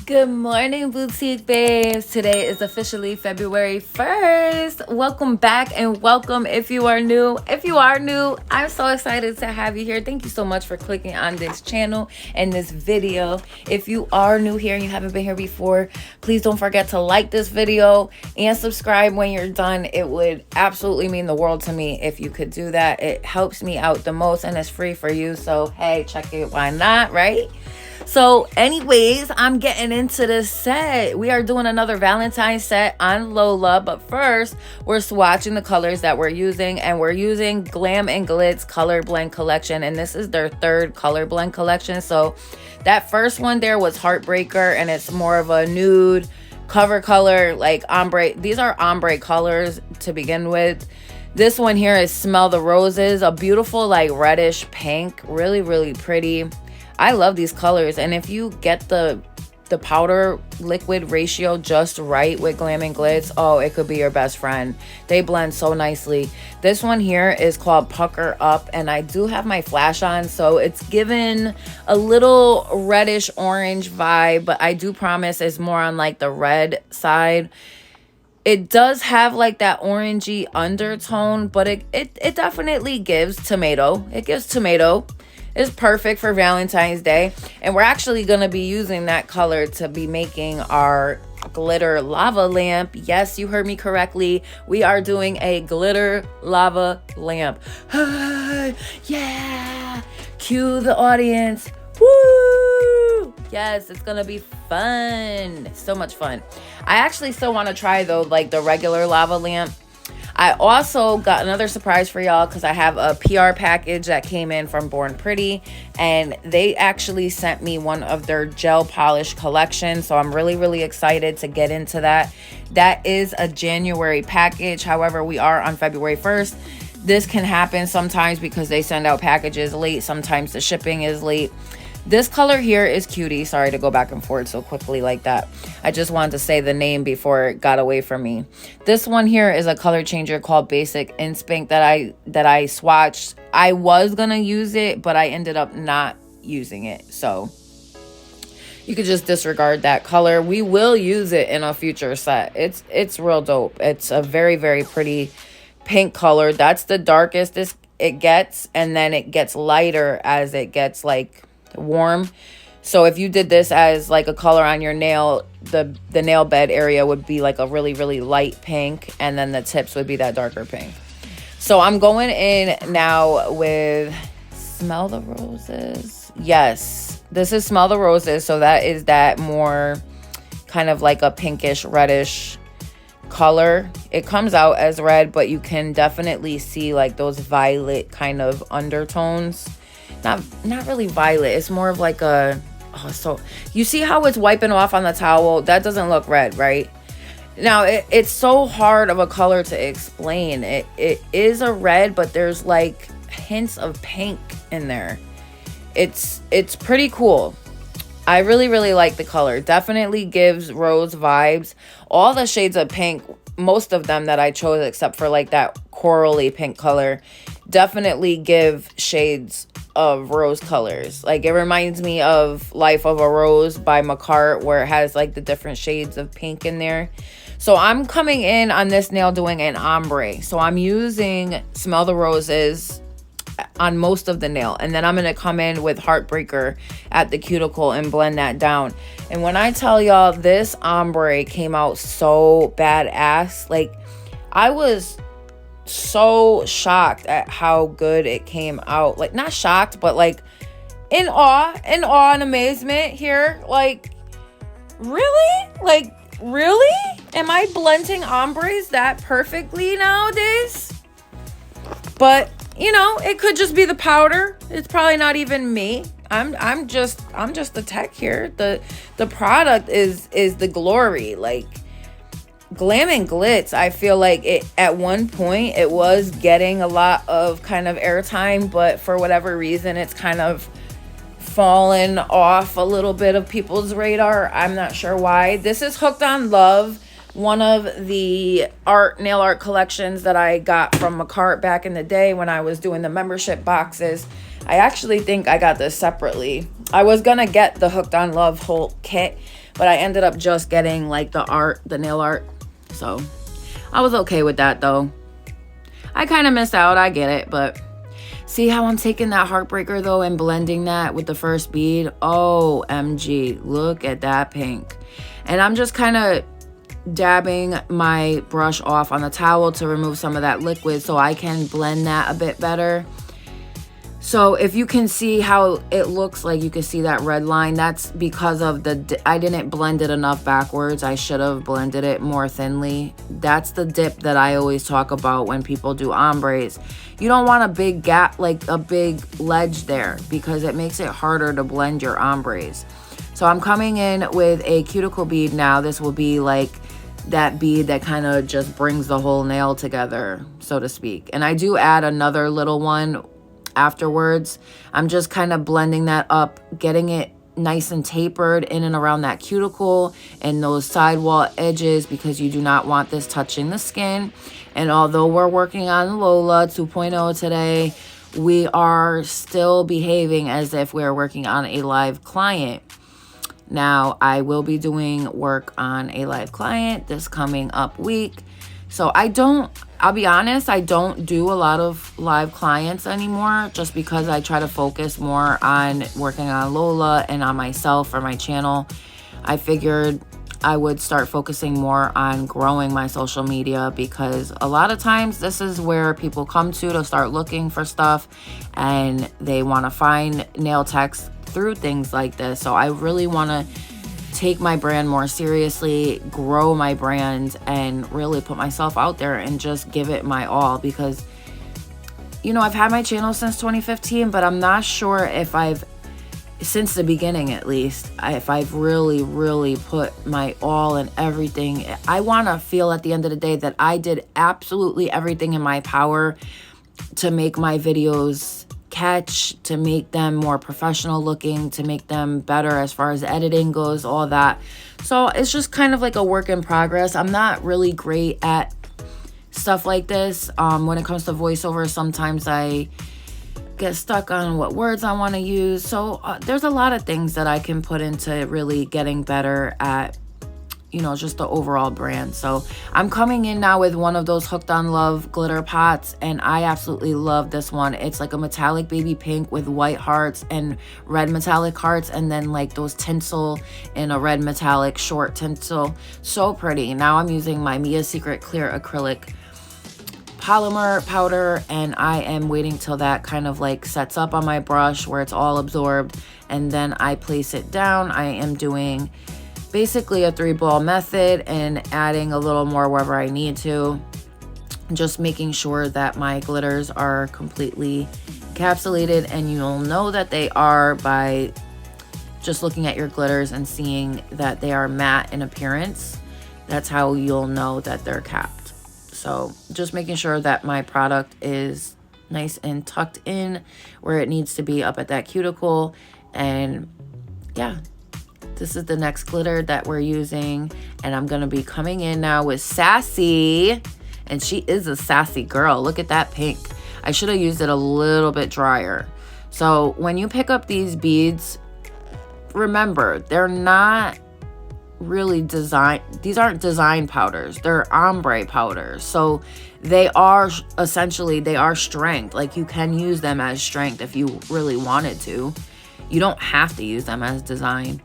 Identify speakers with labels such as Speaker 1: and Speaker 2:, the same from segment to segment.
Speaker 1: Good morning, boutique babes. Today is officially February 1st. Welcome back and welcome if you are new. If you are new, I'm so excited to have you here. Thank you so much for clicking on this channel and this video. If you are new here and you haven't been here before, please don't forget to like this video and subscribe when you're done. It would absolutely mean the world to me if you could do that. It helps me out the most and it's free for you. So, hey, check it. Why not, right? So anyways, I'm getting into this set. We are doing another Valentine set on Lola, but first we're swatching the colors that we're using, and we're using Glam and Glitz color blend collection, and this is their third color blend collection. So that first one there was Heartbreaker, and it's more of a nude cover color, like ombre. These are ombre colors to begin with. This one here is Smell the Roses, a beautiful like reddish pink, really pretty. I love these colors, and if you get the powder liquid ratio just right with Glam and Glitz, oh, it could be your best friend. They blend so nicely. This one here is called Pucker Up, and I do have my flash on, so it's given a little reddish orange vibe, but I do promise it's more on like the red side. It does have like that orangey undertone, but it definitely gives tomato. It gives tomato. It's perfect for Valentine's Day. And we're actually going to be using that color to be making our glitter lava lamp. Yes, you heard me correctly. We are doing a glitter lava lamp. Yeah. Cue the audience. Woo! Yes, it's gonna be fun. So much fun. I actually still want to try though, like the regular lava lamp. I also got another surprise for y'all because I have a PR package that came in from Born Pretty, and they actually sent me one of their gel polish collections. So I'm really excited to get into that. That is a January package. However, we are on February 1st. This can happen sometimes because they send out packages late. Sometimes the shipping is late. This color here is Cutie. Sorry to go back and forth so quickly like that. I just wanted to say the name before it got away from me. This one here is a color changer called Basic Instinct that I swatched. I was gonna use it, but I ended up not using it. So you could just disregard that color. We will use it in a future set. It's real dope. It's a very pretty pink color. That's the darkest it gets, and then it gets lighter as it gets like warm. So if you did this as like a color on your nail, the nail bed area would be like a really light pink, and then the tips would be that darker pink. So I'm going in now with Smell the Roses. Yes, this is Smell the Roses. So that is that more kind of like a pinkish reddish color. It comes out as red, but you can definitely see like those violet kind of undertones. Not really violet. It's more of like a, so you see how it's wiping off on the towel? That doesn't look red, right? Now it's so hard of a color to explain. It is a red, but there's like hints of pink in there. It's pretty cool. I really like the color. Definitely gives rose vibes. All the shades of pink, most of them that I chose except for like that corally pink color, definitely give shades of rose colors. Like it reminds me of Life of a Rose by Makartt, where it has like the different shades of pink in there. So I'm coming in on this nail doing an ombre. So I'm using Smell the Roses on most of the nail, and then I'm going to come in with Heartbreaker at the cuticle and blend that down. And when I tell y'all, this ombre came out so badass. Like I was so shocked at how good it came out. Like not shocked, but like in awe and amazement here. Like really am I blending ombres that perfectly nowadays? But you know, it could just be the powder. It's probably not even me. I'm just the tech here. The product is the glory. Like Glam and Glitz, I feel like it at one point it was getting a lot of kind of airtime, but for whatever reason it's kind of fallen off a little bit of people's radar. I'm not sure why. This is Hooked on Love, one of the nail art collections that I got from Makartt back in the day when I was doing the membership boxes. I actually think I got this separately. I was gonna get the Hooked on Love whole kit, but I ended up just getting like the nail art. So I was okay with that though. I kind of missed out, I get it, but see how I'm taking that Heartbreaker though and blending that with the first bead? OMG, look at that pink. And I'm just kind of dabbing my brush off on the towel to remove some of that liquid so I can blend that a bit better. So if you can see how it looks like, you can see that red line, that's because of I didn't blend it enough backwards. I should have blended it more thinly. That's the dip that I always talk about when people do ombres. You don't want a big gap, like a big ledge there, because it makes it harder to blend your ombres. So I'm coming in with a cuticle bead now. This will be like that bead that kind of just brings the whole nail together, so to speak. And I do add another little one afterwards. I'm just kind of blending that up, getting it nice and tapered in and around that cuticle and those sidewall edges, because you do not want this touching the skin. And although we're working on Lola 2.0 today, we are still behaving as if we're working on a live client. Now, I will be doing work on a live client this coming up week. So I'll be honest, I don't do a lot of live clients anymore, just because I try to focus more on working on Lola and on myself or my channel. I figured I would start focusing more on growing my social media, because a lot of times this is where people come to start looking for stuff, and they want to find nail techs through things like this. So I really want to take my brand more seriously, grow my brand, and really put myself out there and just give it my all, because I've had my channel since 2015, but I'm not sure if since the beginning at least, if I've really put my all in everything. I want to feel at the end of the day that I did absolutely everything in my power to make my videos catch, to make them more professional looking, to make them better as far as editing goes, all that. So it's just kind of like a work in progress. I'm not really great at stuff like this. When it comes to voiceover, sometimes I get stuck on what words I want to use. So there's a lot of things that I can put into really getting better at just the overall brand. So I'm coming in now with one of those Hooked on Love glitter pots, and I absolutely love this one. It's like a metallic baby pink with white hearts and red metallic hearts, and then like those tinsel in a red metallic short tinsel. So pretty. Now I'm using my Mia Secret clear acrylic polymer powder, and I am waiting till that kind of like sets up on my brush where it's all absorbed, and then I place it down. I am doing basically a 3-ball method and adding a little more wherever I need to, just making sure that my glitters are completely encapsulated. And you'll know that they are by just looking at your glitters and seeing that they are matte in appearance. That's how you'll know that they're capped. So just making sure that my product is nice and tucked in where it needs to be, up at that cuticle. And yeah, this is the next glitter that we're using, and I'm going to be coming in now with Sassy, and she is a sassy girl. Look at that pink. I should have used it a little bit drier. So when you pick up these beads, remember, they're not really these aren't design powders. They're ombre powders. So they are strength. Like, you can use them as strength if you really wanted to. You don't have to use them as design.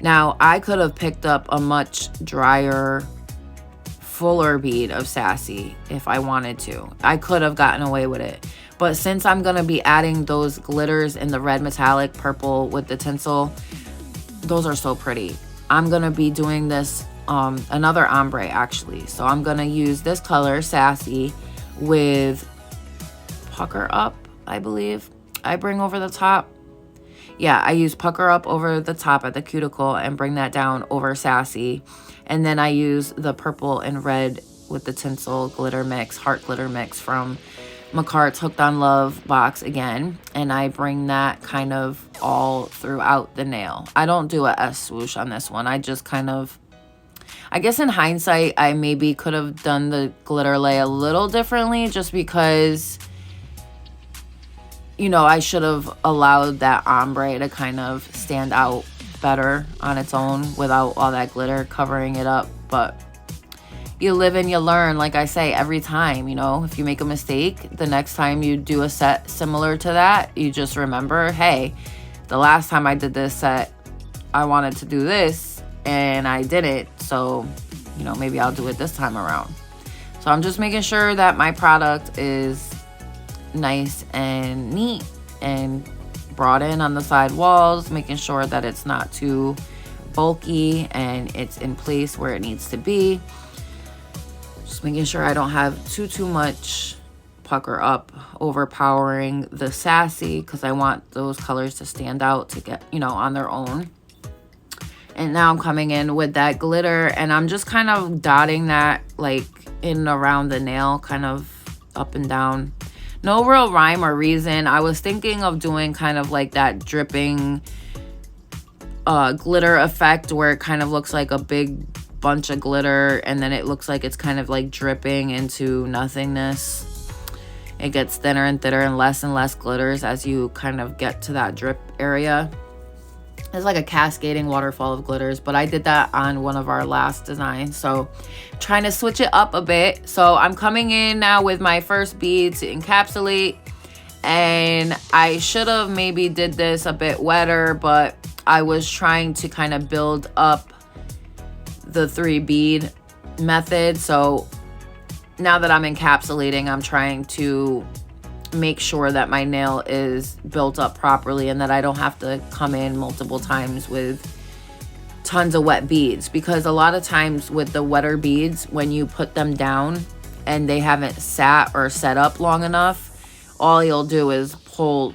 Speaker 1: Now, I could have picked up a much drier, fuller bead of Sassy if I wanted to. I could have gotten away with it. But since I'm going to be adding those glitters in the red metallic purple with the tinsel, those are so pretty. I'm going to be doing this, another ombre actually. So I'm going to use this color, Sassy, with Pucker Up, I believe. I bring over the top. Yeah, I use Pucker Up over the top at the cuticle and bring that down over Sassy. And then I use the purple and red with the tinsel glitter mix, heart glitter mix from Makartt's Hooked on Love box again. And I bring that kind of all throughout the nail. I don't do a S swoosh on this one. I just kind of, I guess in hindsight, I maybe could have done the glitter lay a little differently, just because you know, I should have allowed that ombre to kind of stand out better on its own without all that glitter covering it up. But you live and you learn, like I say, every time. You know, if you make a mistake, the next time you do a set similar to that, you just remember, hey, the last time I did this set, I wanted to do this and I didn't. So, you know, maybe I'll do it this time around. So I'm just making sure that my product is nice and neat and brought in on the side walls, making sure that it's not too bulky and it's in place where it needs to be. Just making sure I don't have too much pucker up, overpowering the sassy, because I want those colors to stand out to get, you know, on their own. And now I'm coming in with that glitter and I'm just kind of dotting that like in and around the nail, kind of up and down. No real rhyme or reason. I was thinking of doing kind of like that dripping glitter effect where it kind of looks like a big bunch of glitter and then it looks like it's kind of like dripping into nothingness. It gets thinner and thinner and less glitters as you kind of get to that drip area. It's like a cascading waterfall of glitters, but I did that on one of our last designs. So trying to switch it up a bit. So I'm coming in now with my first bead to encapsulate, and I should have maybe did this a bit wetter, but I was trying to kind of build up the 3 bead method. So now that I'm encapsulating, I'm trying to make sure that my nail is built up properly and that I don't have to come in multiple times with tons of wet beads, because a lot of times with the wetter beads, when you put them down and they haven't sat or set up long enough, all you'll do is pull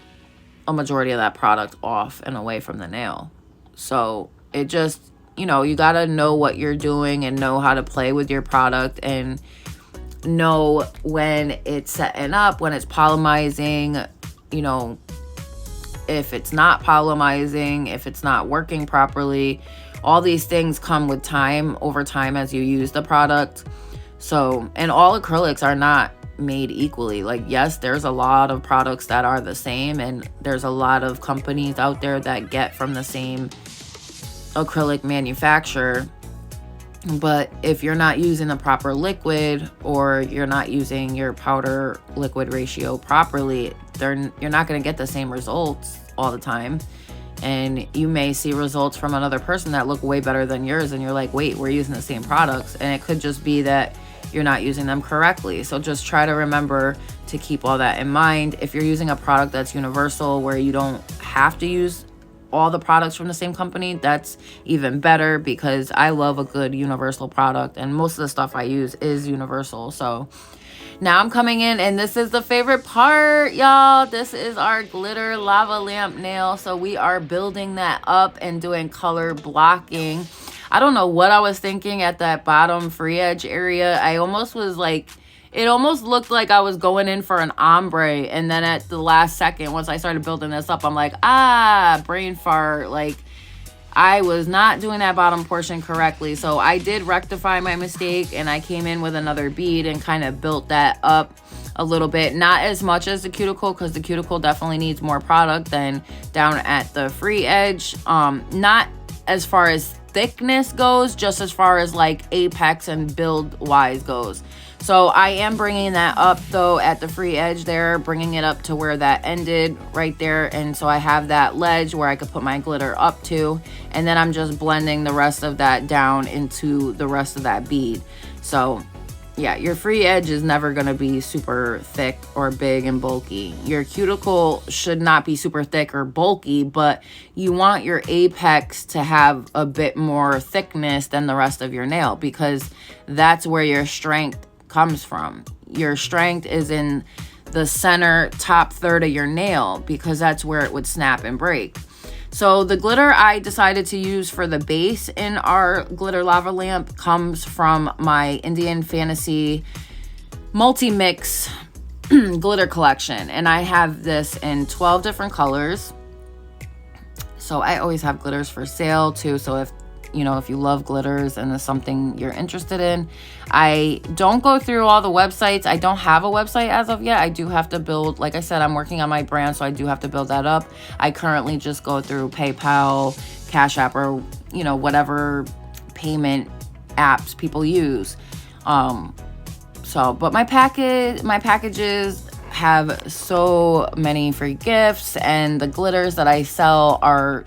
Speaker 1: a majority of that product off and away from the nail. So it just, you know, you got to know what you're doing and know how to play with your product and know when it's setting up, when it's polymizing, you know, if it's not polymizing, if it's not working properly. All these things come with time, over time, as you use the product. So, and all acrylics are not made equally. Like, yes, there's a lot of products that are the same, and there's a lot of companies out there that get from the same acrylic manufacturer. But if you're not using the proper liquid, or you're not using your powder liquid ratio properly, you're not going to get the same results all the time. And you may see results from another person that look way better than yours, and you're like, wait, we're using the same products. And it could just be that you're not using them correctly. So just try to remember to keep all that in mind. If you're using a product that's universal, where you don't have to use all the products from the same company, that's even better, because I love a good universal product, and most of the stuff I use is universal. So now I'm coming in, and this is the favorite part, y'all. This is our glitter lava lamp nail. So we are building that up and doing color blocking. I don't know what I was thinking at that bottom free edge area. I almost was like, it almost looked like I was going in for an ombre, and then at the last second, once I started building this up, I'm like, brain fart. Like, I was not doing that bottom portion correctly. So I did rectify my mistake, and I came in with another bead and kind of built that up a little bit. Not as much as the cuticle, because the cuticle definitely needs more product than down at the free edge. Not as far as thickness goes, just as far as like apex and build wise goes. So I am bringing that up though at the free edge there, bringing it up to where that ended right there. And so I have that ledge where I could put my glitter up to, and then I'm just blending the rest of that down into the rest of that bead. So yeah, your free edge is never going to be super thick or big and bulky. Your cuticle should not be super thick or bulky, but you want your apex to have a bit more thickness than the rest of your nail, because that's where your strength comes from. Your strength is in the center top third of your nail, because that's where it would snap and break. So the glitter I decided to use for the base in our glitter lava lamp comes from my Indian Fantasy multi-mix glitter collection, and I have this in 12 different colors. So I always have glitters for sale too, so if you know, if you love glitters and it's something you're interested in. I don't go through all the websites. I don't have a website as of yet. I do have to build, like I said, I'm working on my brand, so I do have to build that up. I currently just go through PayPal, Cash App, or, you know, whatever payment apps people use. But my packages have so many free gifts, and the glitters that I sell are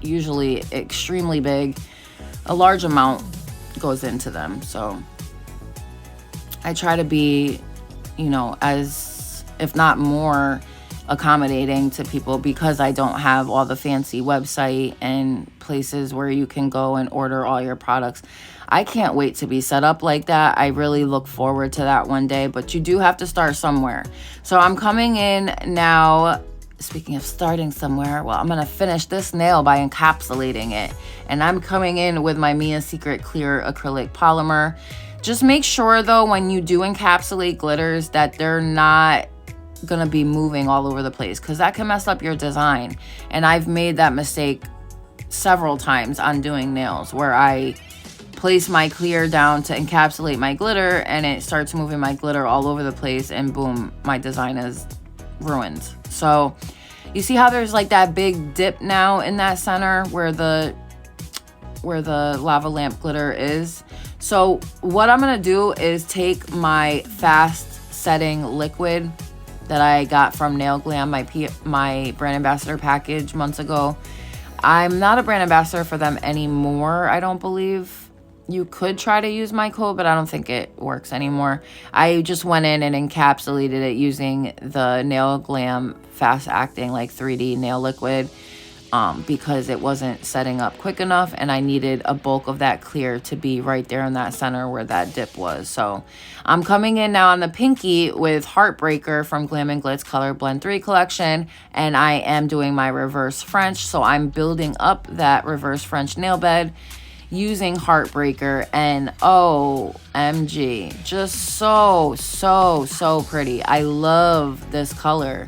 Speaker 1: usually extremely big. A large amount goes into them. So I try to be, you know, as if not more accommodating to people, because I don't have all the fancy website and places where you can go and order all your products. I can't wait to be set up like that. I really look forward to that one day, but you do have to start somewhere. So I'm coming in now. Speaking of starting somewhere, well, I'm going to finish this nail by encapsulating it. And I'm coming in with my Mia Secret Clear Acrylic Polymer. Just make sure, though, when you do encapsulate glitters, that they're not going to be moving all over the place, because that can mess up your design. And I've made that mistake several times on doing nails, where I place my clear down to encapsulate my glitter and it starts moving my glitter all over the place, and boom, my design is ruined. So you see how there's like that big dip now in that center where the lava lamp glitter is? So what I'm gonna do is take my fast setting liquid that I got from Nail Glam, my brand ambassador package months ago. I'm not a brand ambassador for them anymore, I don't believe. You could try to use my code, but I don't think it works anymore. I just went in and encapsulated it using the Nail Glam fast acting like 3D nail liquid, because it wasn't setting up quick enough, and I needed a bulk of that clear to be right there in that center where that dip was. So I'm coming in now on the pinky with Heartbreaker from Glam and Glitz Color Blend 3 collection, and I am doing my reverse French. So I'm building up that reverse French nail bed using Heartbreaker, and OMG, just so pretty. I love this color,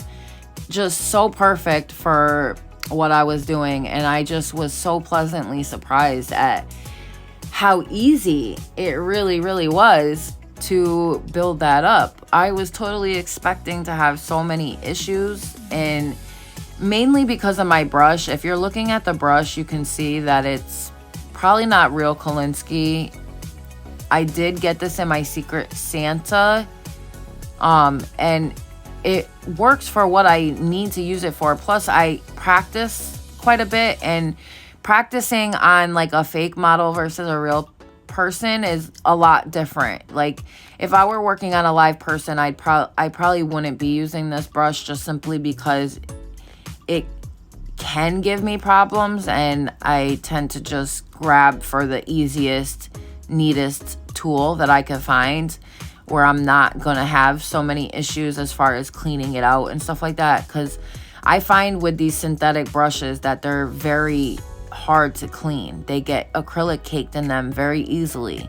Speaker 1: just so perfect for what I was doing, and I just was so pleasantly surprised at how easy it really was to build that up. I was totally expecting to have so many issues, and mainly because of my brush. If you're looking at the brush, you can see that it's probably not real Kolinsky. I did get this in my Secret Santa, and it works for what I need to use it for. Plus, I practice quite a bit, and practicing on like a fake model versus a real person is a lot different. Like if I were working on a live person, I probably wouldn't be using this brush, just simply because it can give me problems, and I tend to just grab for the easiest, neatest tool that I can find, where I'm not gonna have so many issues as far as cleaning it out and stuff like that. Because I find with these synthetic brushes that they're very hard to clean. They get acrylic caked in them very easily.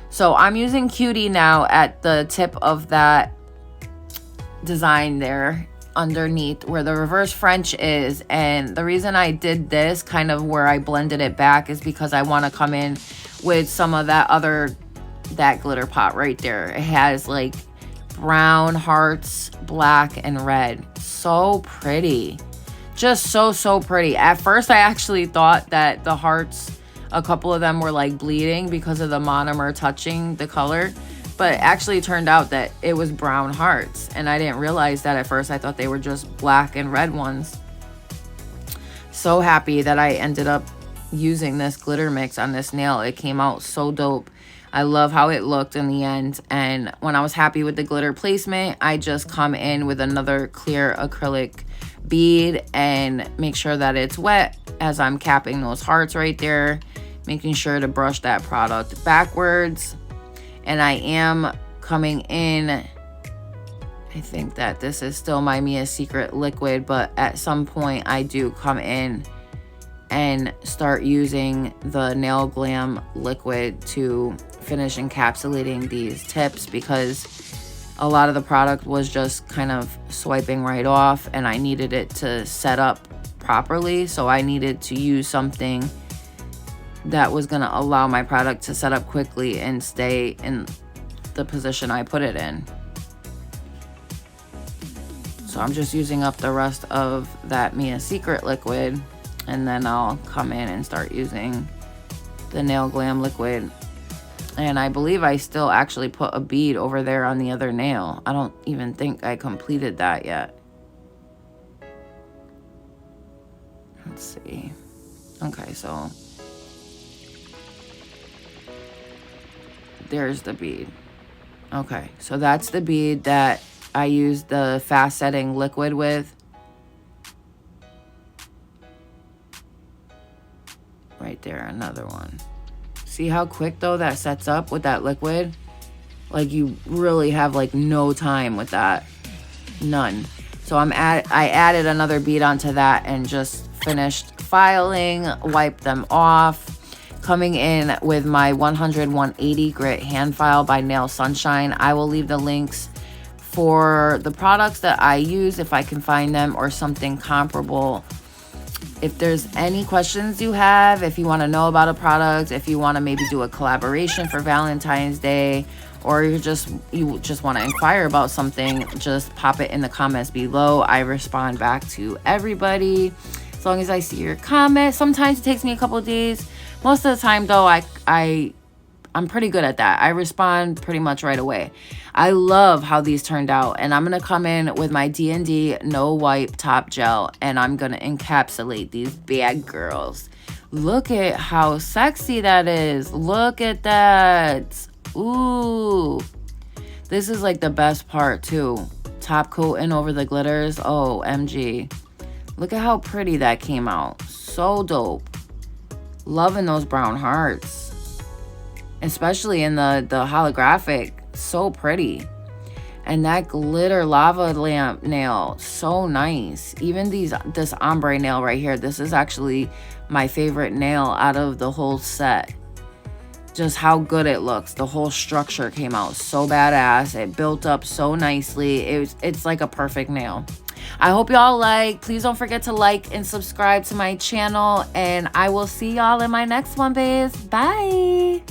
Speaker 1: So I'm using Cutie now at the tip of that design there underneath where the reverse French is. And the reason I did this kind of where I blended it back is because I want to come in with some of that glitter pot right there. It has like brown hearts, black and red. So pretty. Just so pretty. At first I actually thought that the hearts, a couple of them were like bleeding because of the monomer touching the color, but actually it turned out that it was brown hearts, and I didn't realize that at first. I thought they were just black and red ones. So happy that I ended up using this glitter mix on this nail. It came out so dope. I love how it looked in the end. And when I was happy with the glitter placement, I just come in with another clear acrylic bead and make sure that it's wet as I'm capping those hearts right there, making sure to brush that product backwards. And I am coming in, I think that this is still my Mia Secret liquid, but at some point I do come in and start using the Nail Glam liquid to finish encapsulating these tips, because a lot of the product was just kind of swiping right off and I needed it to set up properly. So I needed to use something that was going to allow my product to set up quickly and stay in the position I put it in. So I'm just using up the rest of that Mia Secret liquid, and then I'll come in and start using the Nail Glam liquid. And I believe I still actually put a bead over there on the other nail. I don't even think I completed that yet. Let's see. Okay, so there's the bead. Okay, so that's the bead that I used the fast setting liquid with. Right there, another one. See how quick though that sets up with that liquid? Like you really have like no time with that. None. So I added another bead onto that and just finished filing, wiped them off. Coming in with my 100/180 grit hand file by Nail Sunshine. I will leave the links for the products that I use if I can find them or something comparable. If there's any questions you have, if you want to know about a product, if you want to maybe do a collaboration for Valentine's Day, or you just want to inquire about something, just pop it in the comments below. I respond back to everybody as long as I see your comment. Sometimes it takes me a couple of days. Most of the time though, I'm pretty good at that. I respond pretty much right away. I love how these turned out, and I'm going to come in with my D&D No Wipe Top Gel, and I'm going to encapsulate these bad girls. Look at how sexy that is. Look at that. Ooh. This is like the best part too. Top coating over the glitters. Oh, MG. Look at how pretty that came out. So dope. Loving those brown hearts. Especially in the holographic. So pretty. And that glitter lava lamp nail, so nice. Even this ombre nail right here, this is actually my favorite nail out of the whole set. Just how good it looks. The whole structure came out so badass. It built up so nicely. It's like a perfect nail. I hope y'all like. Please don't forget to like and subscribe to my channel, and I will see y'all in my next one, babes. Bye.